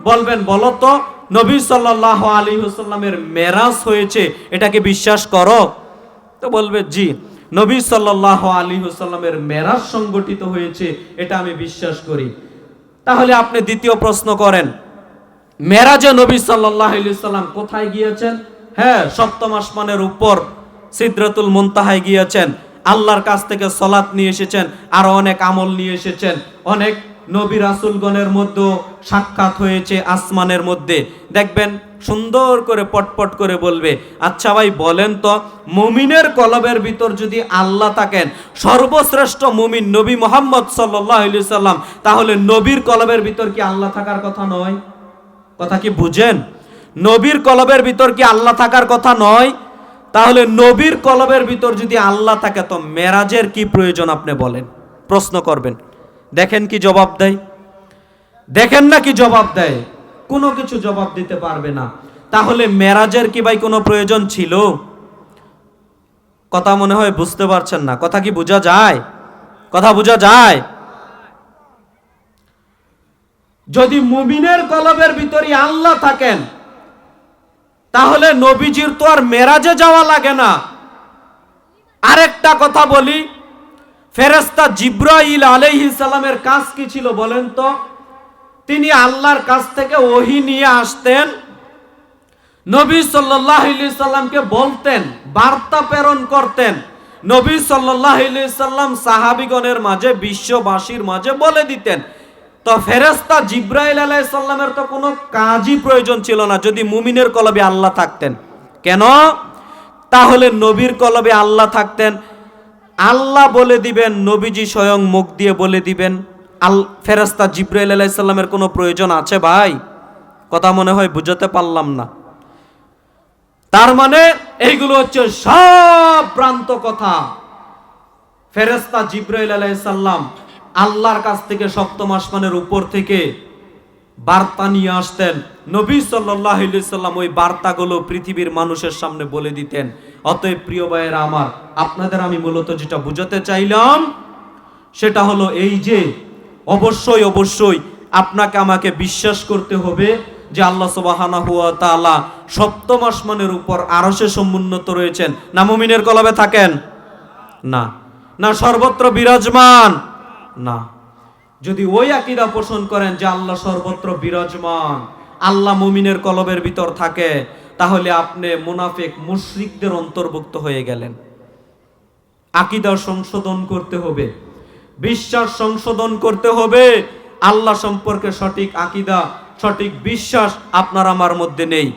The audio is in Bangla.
বলবেন বলো তো নবী সাল্লাল্লাহু আলাইহি ওয়াসাল্লামের মেরাজ হয়েছে, এটাকে বিশ্বাস করো? তো বলবে জি, নবী সাল্লাল্লাহু আলাইহি ওয়াসাল্লামের মেরাজ সংগঠিত হয়েছে, এটা আমি বিশ্বাস করি। তাহলে আপনি দ্বিতীয় প্রশ্ন করেন, মেরাজে নবী সাল্লাল্লাহু আলাইহি ওয়াসাল্লাম কোথায় গিয়েছেন? হ্যাঁ, সপ্তম আসমানের উপর সিদরাতুল মুনতাহায় গিয়েছেন, আল্লাহর কাছ থেকে সালাত নিয়ে এসেছেন, আর অনেক আমল নিয়ে এসেছেন। অনেক নবী রাসূলগণের মধ্যে সাক্ষাৎ হয়েছে আসমানের মধ্যে। দেখবেন সুন্দর করে পটপট করে বলবে, আচ্ছা ভাই বলেন তো, মুমিনের কলবের ভিতর যদি আল্লাহ থাকেন, সর্বশ্রেষ্ঠ মুমিন নবী মুহাম্মদ সাল্লাল্লাহু আলাইহি সাল্লাম, তাহলে নবীর কলবের ভিতর কি আল্লাহ থাকার কথা নয়? কথা কি বুঝেন? নবীর কলবের ভিতর কি আল্লাহ থাকার কথা নয়? তাহলে নবীর কলবের ভিতর যদি আল্লাহ থাকে, তো মেরাজের কি প্রয়োজন আপনি বলেন? প্রশ্ন করবেন, দেখেন কি জবাব দেয়। দেখেন না কি জবাব দেয়? কোনো কিছু জবাব দিতে পারবে না। তাহলে মেরাজের কি ভাই কোনো প্রয়োজন ছিল? কথা মনে হয় বুঝতে পারছেন না। কথা কি বোঝা যায়? কথা বোঝা যায়? যদি মুমিনের কলবের ভিতরে আল্লাহ থাকেন, তাহলে নবীজির তো আর মেরাজে যাওয়া লাগে না। আরেকটা কথা বলি, ফেরেশতা জিবরাইল আলাইহিস সালামের কাজ কি ছিল বলেন তো? তিনি আল্লাহর কাছ থেকে ওহী নিয়ে আসতেন, নবী সাল্লাল্লাহু আলাইহি সাল্লামকে বলতেন, বার্তা প্রেরণ করতেন। নবী সাল্লাল্লাহু আলাইহি সাল্লাম সাহাবীগণের মাঝে, বিশ্ববাসীর মাঝে বলে দিতেন। তো ফেরেশতা জিবরাইল আলাইহিস সালামের তো কোনো কাজই প্রয়োজন ছিল না যদি মুমিনের কলবে আল্লাহ থাকতেন। কেন? তাহলে নবীর কলবে আল্লাহ থাকতেন, আল্লাহ বলে দিবেন, নবীজি স্বয়ং মুখ দিয়ে বলে দিবেন। ফেরেশতা জিবরাইল আলাইহিস সালামের কোনো প্রয়োজন আছে ভাই? কথা মনে হয় বুঝাতে পারলাম না। তার মানে এইগুলো হচ্ছে সব ভ্রান্ত কথা। ফেরেশতা জিবরাইল আলাইহিস সালাম আল্লাহর কাছ থেকে সপ্তম আসমানের উপর থেকে বার্তা নিয়ে আসতেন, নবী সাল্লাল্লাহু আলাইহি সাল্লাম ওই বার্তাগুলো পৃথিবীর মানুষের সামনে বলে দিতেন। অতএব প্রিয় ভাইয়েরা আমার, আপনাদের আমি মূলত যেটা বুঝাতে চাইলাম সেটা হলো এই যে অবশ্যই অবশ্যই আপনাকে আমাকে বিশ্বাস করতে হবে যে আল্লাহ সুবহানাহু ওয়া তাআলা সপ্তম আসমানের উপর আরশে সমুন্নত রয়েছেন। না মুমিনের কলবে থাকেন? না। না সর্বত্র বিরাজমান? না। যদি ওই আকীদা পোষণ করেন যে আল্লাহ সর্বত্র বিরাজমান, আল্লাহ মুমিনের কলবের ভিতর থাকে, তাহলে আপনি মুনাফিক মুশরিকদের অন্তর্ভুক্ত হয়ে গেলেন। আকীদা সংশোধন করতে হবে, বিশ্বাস সংশোধন করতে হবে। আল্লাহ সম্পর্কে সঠিক আকীদা, সঠিক বিশ্বাস আপনার আমার মধ্যে নেই।